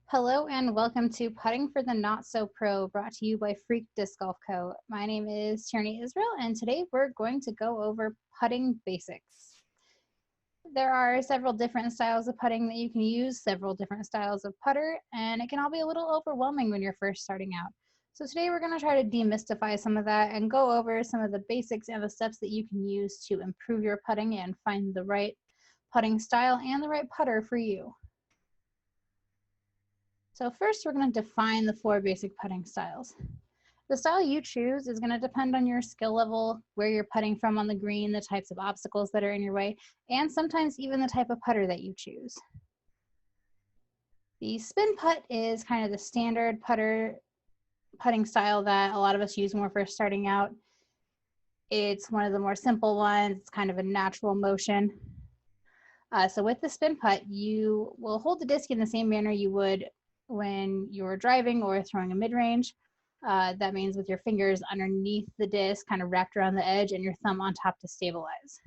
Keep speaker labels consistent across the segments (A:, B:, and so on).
A: Hello and welcome to Putting for the Not So Pro, brought to you by Freak Disc Golf Co. My name is Tierney Israel, and today we're going to go over putting basics. There are several different styles of putting that you can use, several different styles of putter, and it can all be a little overwhelming when you're first starting out. So today we're going to try to demystify some of that and go over some of the basics and the steps that you can use to improve your putting and find the right putting style and the right putter for you. So first, we're going to define the 4 basic putting styles. The style you choose is going to depend on your skill level, where you're putting from on the green, the types of obstacles that are in your way, and sometimes even the type of putter that you choose. The spin putt is kind of the standard putting style that a lot of us use when we're first starting out. It's one of the more simple ones. It's kind of a natural motion. So with the spin putt, you will hold the disc in the same manner you would when you're driving or throwing a mid-range. That means with your fingers underneath the disc, kind of wrapped around the edge, and your thumb on top to stabilize.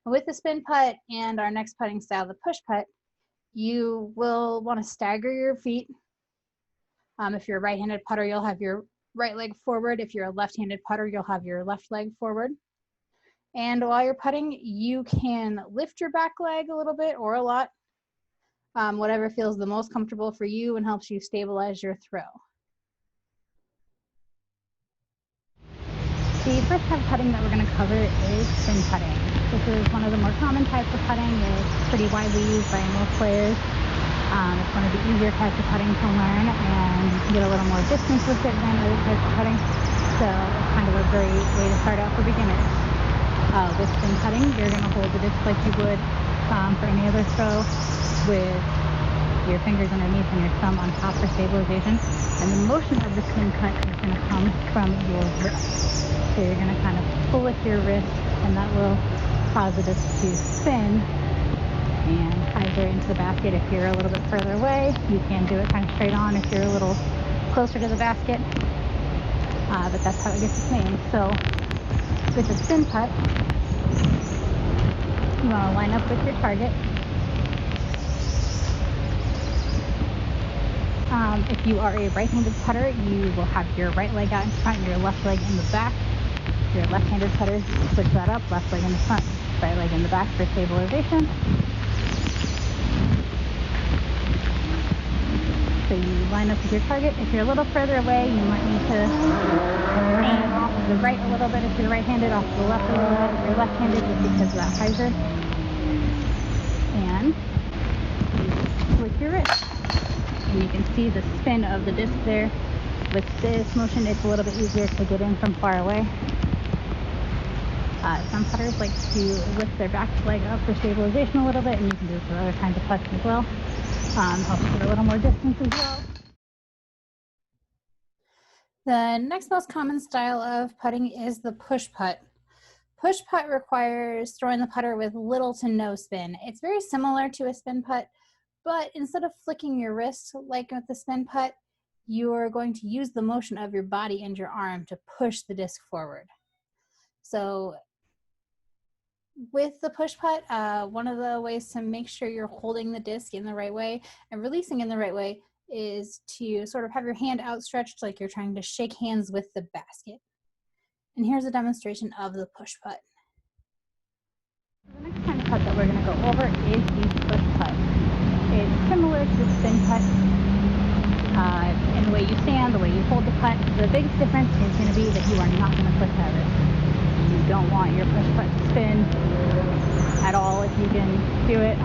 A: And with the spin putt and our next putting style, the push putt, you will want to stagger your feet. If you're a right-handed putter, you'll have your right leg forward. If you're a left-handed putter, you'll have your left leg forward. And while you're putting, you can lift your back leg a little bit or a lot. Whatever feels the most comfortable for you and helps you stabilize your throw. The first type of putting that we're going to cover is spin putting. This is one of the more common types of putting. It's pretty widely used by most players. It's one of the easier types of putting to learn, and you can get a little more distance with it than other types of putting. So it's kind of a great way to start out for beginners. With spin putting, you're going to hold the disc like you would for any other throw, with your fingers underneath and your thumb on top for stabilization. And the motion of the spin putt is going to come from your wrist. So you're going to kind of pull with your wrist, and that will cause the disc to spin and either into the basket. If you're a little bit further away, you can do it kind of straight on if you're a little closer to the basket. But that's how it gets its name. So with the spin putt, you want to line up with your target. If you are a right-handed putter, you will have your right leg out in front and your left leg in the back. If you're a left-handed putter, switch that up, left leg in the front, right leg in the back for stabilization. So you line up with your target. If you're a little further away, you might need to aim off to the right a little bit if you're right-handed, off to the left a little bit if you're left-handed, just because of that hyzer. And flick your wrist. And you can see the spin of the disc there. With this motion, it's a little bit easier to get in from far away. Some putters like to lift their back leg up for stabilization a little bit, and you can do this for other kinds of putts as well. Helps get a little more distance as well. The next most common style of putting is the push putt. Push putt requires throwing the putter with little to no spin. It's very similar to a spin putt, but instead of flicking your wrist like with the spin putt, you're going to use the motion of your body and your arm to push the disc forward. So with the push putt, one of the ways to make sure you're holding the disc in the right way and releasing in the right way is to sort of have your hand outstretched like you're trying to shake hands with the basket. And here's a demonstration of the push putt. The next kind of putt that we're going to go over is the push putt. It's similar to the spin putt in the way you stand, the way you hold the putt. The biggest difference is going to be that you are not going to push out of it. You don't want your push putt to spin at all if you can do it.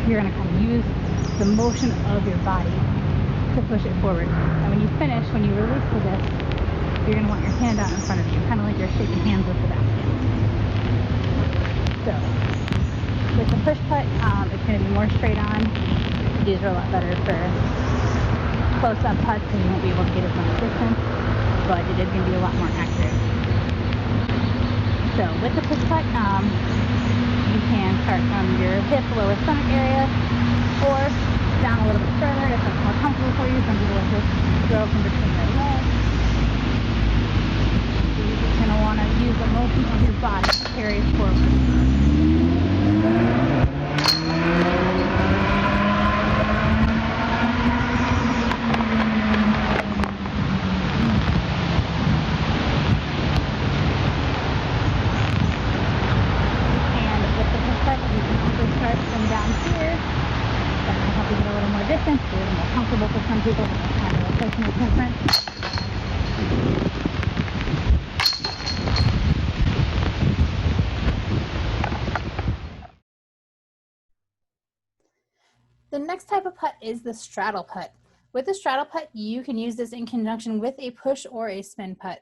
A: You're going to kind of use the motion of your body to push it forward. And when you finish, when you release the disc, you're going to want your hand out in front of you, kind of like you're shaking hands with the basket. So with the push putt, it's going to be more straight on. These are a lot better for close-up putts because you won't be able to get as much distance, but it is going to be a lot more accurate. So with the push putt, you can start from your hip, lower stomach area, or down a little bit further if that's more comfortable for you. Some people like to throw from between their legs. So you're just going to want to use the motion of your body to carry it forward. distance, a little more comfortable for some people. It's kind of a personal preference. The next type of putt is the straddle putt. With the straddle putt, you can use this in conjunction with a push or a spin putt.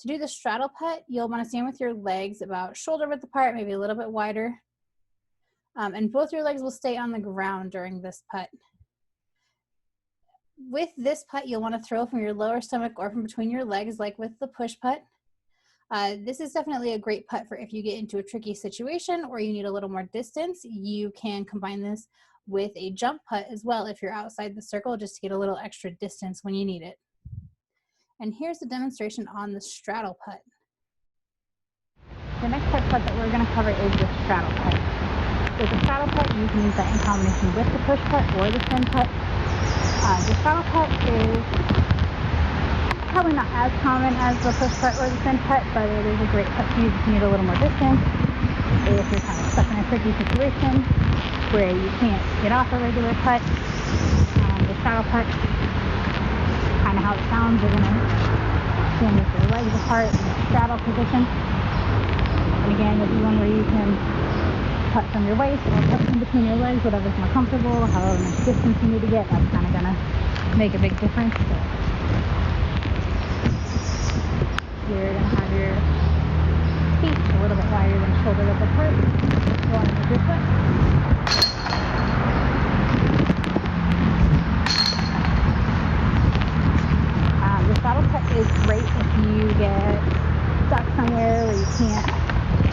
A: To do the straddle putt, you'll want to stand with your legs about shoulder width apart, maybe a little bit wider. And both your legs will stay on the ground during this putt. With this putt, you'll want to throw from your lower stomach or from between your legs, like with the push putt. This is definitely a great putt for if you get into a tricky situation or you need a little more distance. You can combine this with a jump putt as well if you're outside the circle, just to get a little extra distance when you need it. And here's the demonstration on the straddle putt. The next type of putt that we're going to cover is the straddle putt. With the straddle putt, you can use that in combination with the push putt or the spin putt. The straddle putt is probably not as common as the push putt or the spin putt, but it is a great putt to use if you need a little more distance. If you're kind of stuck in a tricky situation where you can't get off a regular putt, the straddle putt, kind of how it sounds, you're going to stand with your legs apart in a straddle position. And again, this is one where you can putt from your waist or putt in between your legs, whatever's more comfortable, however much distance you need to get. That's kind of going to make a big difference. So you're going to have your feet a little bit wider than shoulder width apart. Going with your foot. The straddle putt is great if you get stuck somewhere where you can't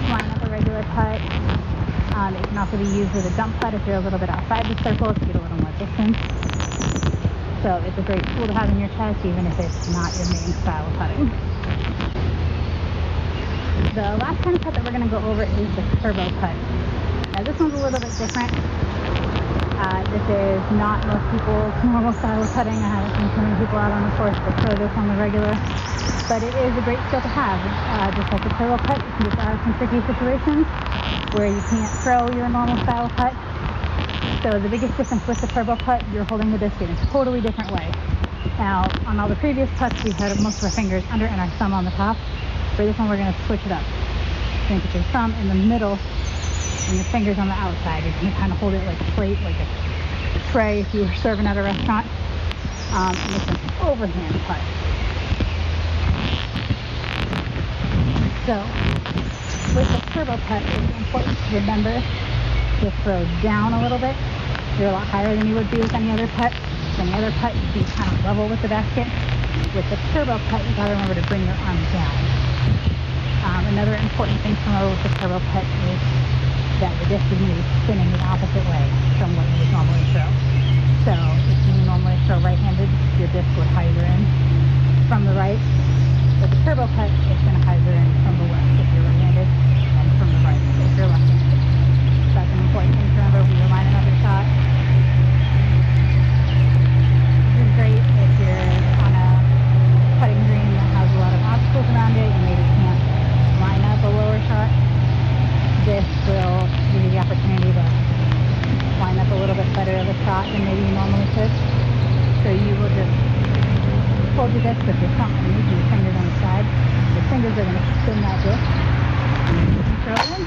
A: line up a regular putt. It can also be used with a jump putt if you're a little bit outside the circle to get a little more distance. So it's a great tool to have in your chest, even if it's not your main style of putting. The last kind of putt that we're going to go over is the turbo putt. Now this one's a little bit different. This is not most people's normal style of putting. I haven't seen too many people out on the course that throw this on the regular, but it is a great skill to have. Just like the turbo putt, you can get out of some tricky situations where you can't throw your normal style putt. So the biggest difference with the turbo putt, you're holding the disc in a totally different way. Now, on all the previous putts, we've had most of our fingers under and our thumb on the top. For this one, we're going to switch it up. You're going to put your thumb in the middle and your fingers on the outside. You're going to kind of hold it like a plate, like a tray if you were serving at a restaurant. And it's an overhand putt. So, with the turbo putt, it's important to remember to throw down a little bit. You're a lot higher than you would be with any other putt. With any other putt, you'd be kind of level with the basket. With the turbo putt, you got to remember to bring your arm down. Another important thing to remember with the turbo putt is that the disc is going to be spinning the opposite way from what you would normally throw. So if you normally throw right-handed, your disc would hyzer in from the right. With the turbo putt, it's going to hyzer in from the left if you're right-handed, and from the right if you're left-handed. That's an important thing to remember when you're lining up your shot. This is great if you're on a putting green that has a lot of obstacles around it. You maybe can't line up a lower shot. This will give you the opportunity to line up a little bit better of a shot than maybe you normally could. So you will just hold your disc with your thumb and use your fingers on the side. Your fingers are going to spin that disc and you can throw it in.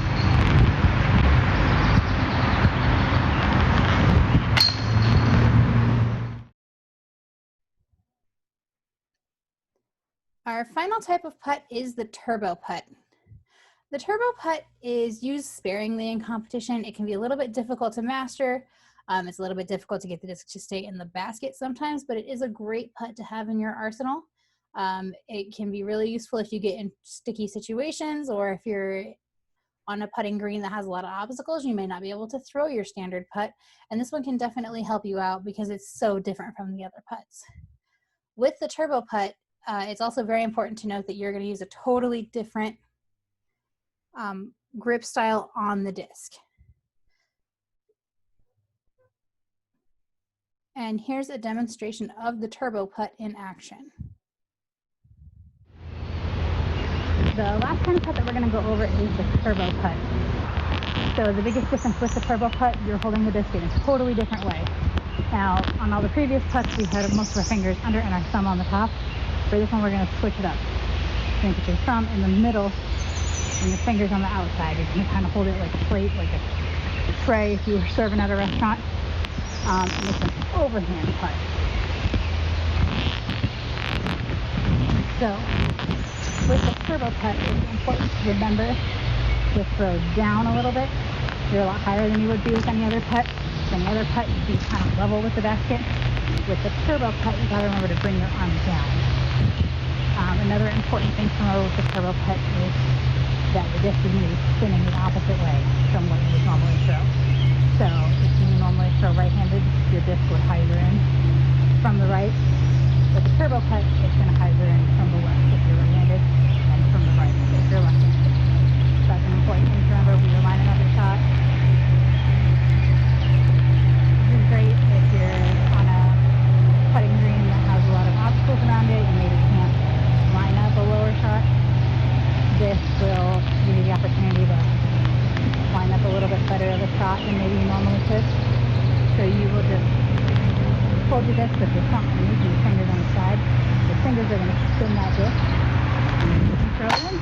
A: Our final type of putt is the turbo putt. The turbo putt is used sparingly in competition. It can be a little bit difficult to master. It's a little bit difficult to get the disc to stay in the basket sometimes, but it is a great putt to have in your arsenal. It can be really useful if you get in sticky situations, or if you're on a putting green that has a lot of obstacles, you may not be able to throw your standard putt. And this one can definitely help you out because it's so different from the other putts. With the turbo putt, it's also very important to note that you're going to use a totally different grip style on the disc. And here's a demonstration of the turbo putt in action. The last kind of putt that we're going to go over is the turbo putt. So the biggest difference with the turbo putt, you're holding the disc in a totally different way. Now, on all the previous putts, we had most of our fingers under and our thumb on the top. For this one, we're going to switch it up. You're going to put your thumb in the middle and your fingers on the outside. You're going to kind of hold it like a plate, like a tray if you were serving at a restaurant. And it's an overhand putt. So, with the turbo putt, it's important to remember to throw down a little bit. You're a lot higher than you would be with any other putt. With any other putt, you'd be kind of level with the basket. With the turbo putt, you gotta remember to bring your arm down. Another important thing to remember with the turbo putt is that the disc is going to be spinning the opposite way from what you would normally throw. So if you normally throw right-handed, your disc would hyzer in from the right. With the turbo putt, it's going to hyzer in from the left if you're right-handed, and from the right if you're left-handed. That's an important thing to remember when you're lining up your shot. This is great if you're on a putting green that has a lot of obstacles around it. You maybe can't line up a lower shot. This will give you the opportunity to line up a little bit better of a shot than maybe you normally could. So you will just hold your disc with your thumb underneath and your fingers on the side. Your fingers are going to spin that disc and you can throw it in.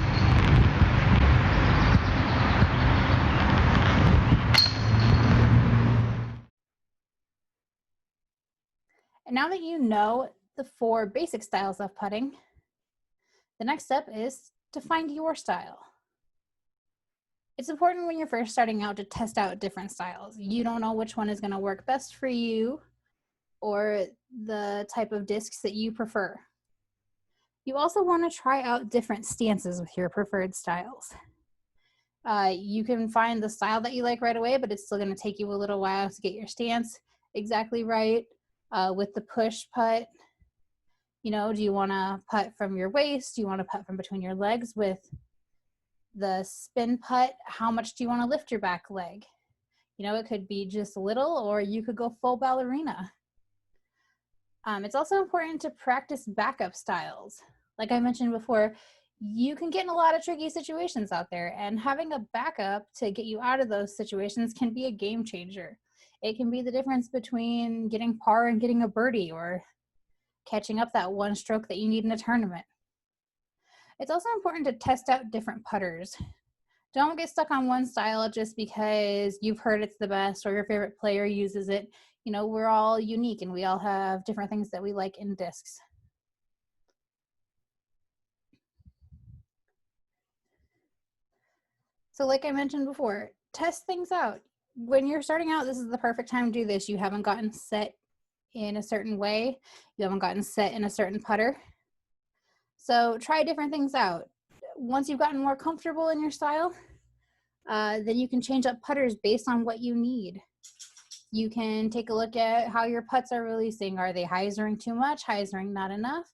A: And now that you know the 4 basic styles of putting, the next step is to find your style. It's important when you're first starting out to test out different styles. You don't know which one is going to work best for you or the type of discs that you prefer. You also want to try out different stances with your preferred styles. You can find the style that you like right away, but it's still going to take you a little while to get your stance exactly right. With the push putt, you know, do you want to putt from your waist? Do you want to putt from between your legs? With the spin putt, how much do you want to lift your back leg? You know, it could be just a little, or you could go full ballerina. It's also important to practice backup styles. Like I mentioned before, you can get in a lot of tricky situations out there, and having a backup to get you out of those situations can be a game changer. It can be the difference between getting par and getting a birdie, or catching up that one stroke that you need in a tournament. It's also important to test out different putters. Don't get stuck on one style just because you've heard it's the best or your favorite player uses it. You know, we're all unique and we all have different things that we like in discs. So like I mentioned before, test things out. When you're starting out, this is the perfect time to do this. You haven't gotten set in a certain way. You haven't gotten set in a certain putter. So try different things out. Once you've gotten more comfortable in your style, then you can change up putters based on what you need. You can take a look at how your putts are releasing. Are they hyzering too much, hyzering not enough?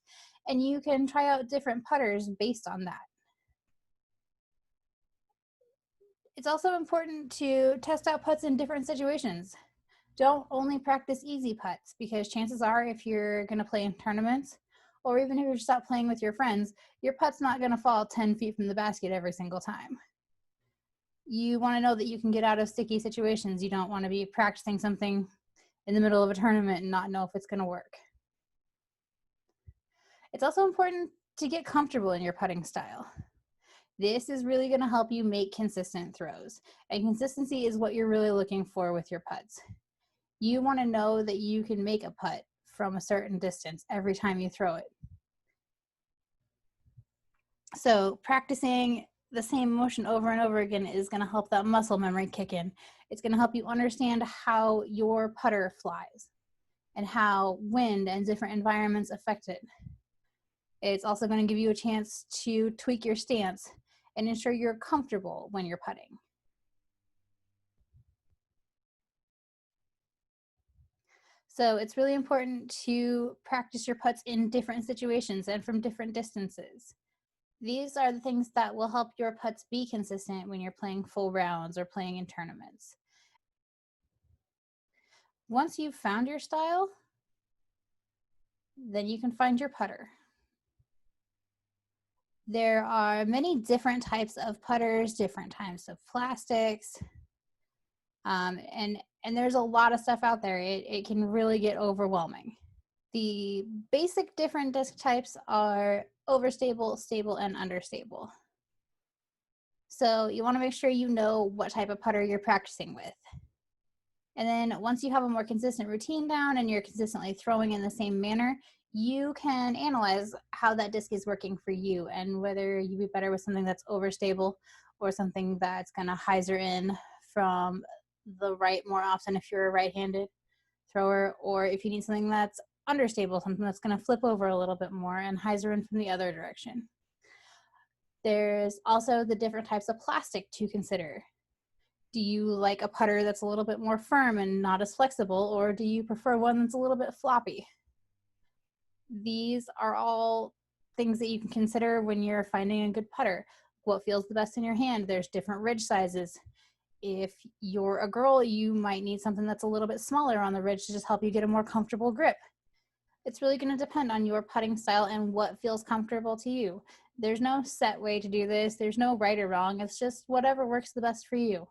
A: And you can try out different putters based on that. It's also important to test out putts in different situations. Don't only practice easy putts, because chances are if you're going to play in tournaments, or even if you're just out playing with your friends, your putt's not going to fall 10 feet from the basket every single time. You want to know that you can get out of sticky situations. You don't want to be practicing something in the middle of a tournament and not know if it's going to work. It's also important to get comfortable in your putting style. This is really going to help you make consistent throws. And consistency is what you're really looking for with your putts. You want to know that you can make a putt from a certain distance every time you throw it. So practicing the same motion over and over again is going to help that muscle memory kick in. It's going to help you understand how your putter flies and how wind and different environments affect it. It's also going to give you a chance to tweak your stance and ensure you're comfortable when you're putting. So it's really important to practice your putts in different situations and from different distances. These are the things that will help your putts be consistent when you're playing full rounds or playing in tournaments. Once you've found your style, then you can find your putter. There are many different types of putters, different types of plastics, and And there's a lot of stuff out there. It can really get overwhelming. The basic different disc types are overstable, stable, and understable. So you want to make sure you know what type of putter you're practicing with. And then once you have a more consistent routine down and you're consistently throwing in the same manner, you can analyze how that disc is working for you and whether you'd be better with something that's overstable or something that's going to hyzer in from the right more often if you're a right-handed thrower, or if you need something that's understable, something that's going to flip over a little bit more and hyzer in from the other direction. There's also the different types of plastic to consider. Do you like a putter that's a little bit more firm and not as flexible, or do you prefer one that's a little bit floppy? These are all things that you can consider when you're finding a good putter. What feels the best in your hand? There's different ridge sizes. If you're a girl, you might need something that's a little bit smaller on the ridge to just help you get a more comfortable grip. It's really going to depend on your putting style and what feels comfortable to you. There's no set way to do this. There's no right or wrong. It's just whatever works the best for you.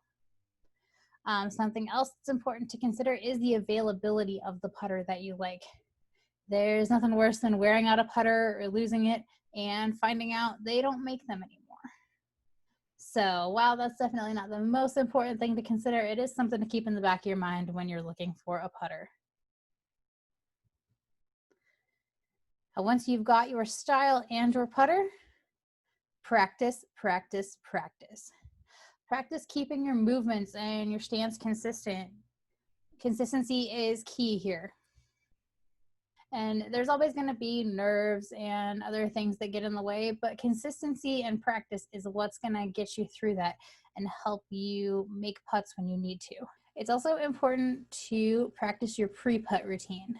A: Something else that's important to consider is the availability of the putter that you like. There's nothing worse than wearing out a putter or losing it and finding out they don't make them anymore. So while that's definitely not the most important thing to consider, it is something to keep in the back of your mind when you're looking for a putter. Once you've got your style and your putter, practice, practice, practice. Practice keeping your movements and your stance consistent. Consistency is key here. And there's always going to be nerves and other things that get in the way, but consistency and practice is what's going to get you through that and help you make putts when you need to. It's also important to practice your pre-putt routine.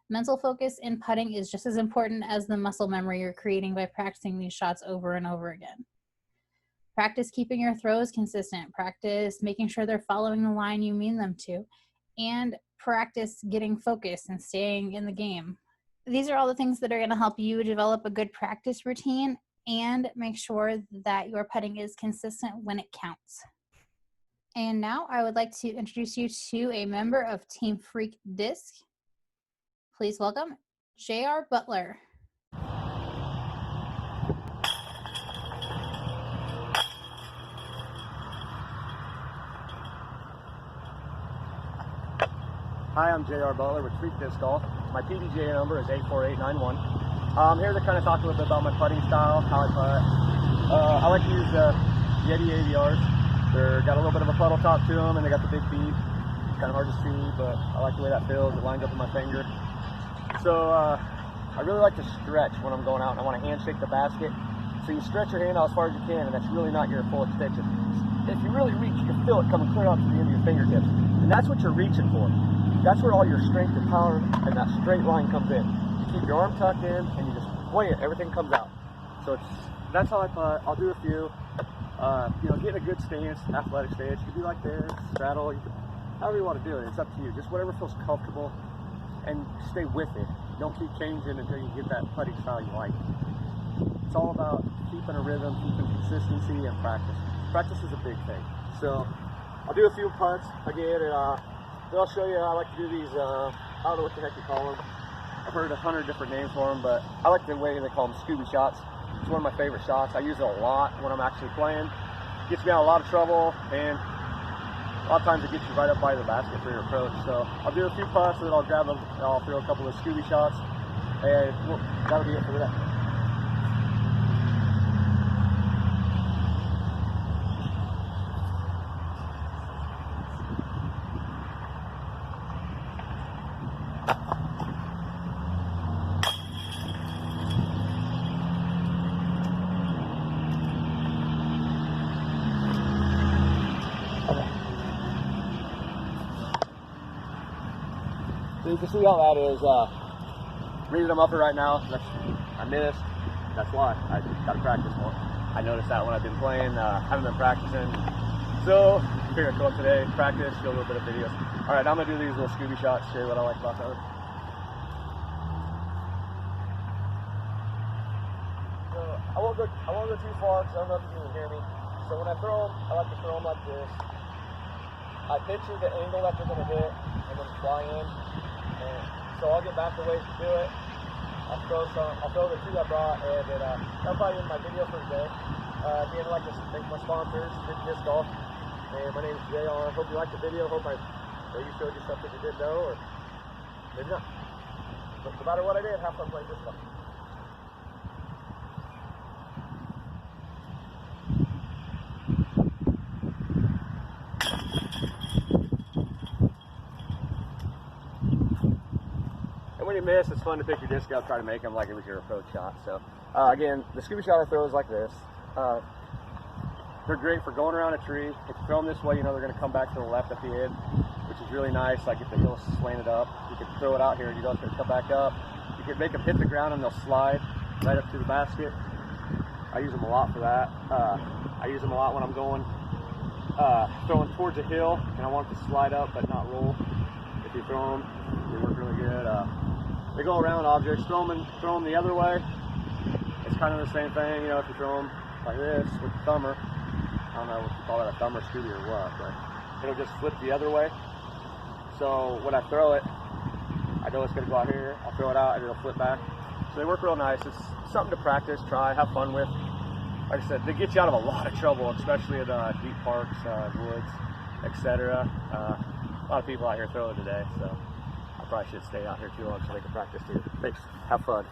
A: Mental focus in putting is just as important as the muscle memory you're creating by practicing these shots over and over again. Practice keeping your throws consistent. Practice making sure they're following the line you mean them to. And practice getting focused and staying in the game. These are all the things that are going to help you develop a good practice routine and make sure that your putting is consistent when it counts. And now I would like to introduce you to a member of Team Freak Disc. Please welcome J.R. Butler.
B: Hi, I'm J.R. Butler with Freak Disc Golf. My PDGA number is 84891. I'm here to kind of talk a little bit about my putting style, how I putt. I like to use the Yeti AVRs. They've got a little bit of a puddle top to them, and they got the big bead. It's kind of hard to see, but I like the way that feels. It lines up with my finger. So I really like to stretch when I'm going out, and I want to handshake the basket. So you stretch your hand out as far as you can, and that's really not your full extension. If you really reach, you can feel it coming clear out to the end of your fingertips. And that's what you're reaching for. That's where all your strength and power and that straight line comes in. You keep your arm tucked in and you just play it, everything comes out. So that's how I putt. I'll do a few. Get in a good stance, athletic stance. You can do like this, straddle, however you want to do it. It's up to you. Just whatever feels comfortable and stay with it. Don't keep changing until you get that putting style you like. It's all about keeping a rhythm, keeping consistency, and practice. Practice is a big thing. So I'll do a few putts again, and then I'll show you. I like to do these, I don't know what the heck you call them. I've heard 100 different names for them, but I like the way they call them Scooby shots. It's one of my favorite shots. I use it a lot when I'm actually playing. Gets me out of a lot of trouble, and a lot of times it gets you right up by the basket for your approach. So I'll do a few putts, and then I'll grab them, and I'll throw a couple of Scooby shots, and that'll be it for today. So you can see how that is. Reading them up right now. I missed. That's why I got to practice more. I noticed that when I've been playing, haven't been practicing. So I figured I'd go up today, practice, do a little bit of videos. All right, now I'm gonna do these little Scooby shots. Show you what I like about those. So I won't go too far because I don't know if you can hear me. So when I throw them, I like to throw them like this. I picture the angle that they're going to hit and then fly in. And so I'll get back the ways to do it. I'll throw the two I brought, and then that'll probably be my video for today. Again, I'd like to thank my sponsors, Freak Disc Golf. And my name is JR. Hope you liked the video. Hope maybe showed you something you didn't know, or maybe not. But no matter what I did, have fun playing disc golf. And when you miss, it's fun to pick your disc up, try to make them like it was your approach shot. So again, the scuba shot I throw is like this. They're great for going around a tree. If you throw them this way, you know they're going to come back to the left at the end, which is really nice. Like if the hill's slanted up, you can throw it out here and you know it's going to come back up. You can make them hit the ground and they'll slide right up to the basket. I use them a lot for that. I use them a lot when I'm going throwing towards a hill and I want it to slide up but not roll. If you throw them, they work really good. They go around objects. Throw them the other way. It's kind of the same thing, you know. If you throw them like this with the thumber, I don't know if you call that a thumber, scooby, or what, but it'll just flip the other way. So when I throw it, I know it's going to go out here. I'll throw it out and it'll flip back. So they work real nice. It's something to practice, try, have fun with. Like I said, they get you out of a lot of trouble, especially in deep parks, woods, etc. A lot of people out here throwing today, so I probably should stay out here too long so they can practice too. Thanks. Have fun.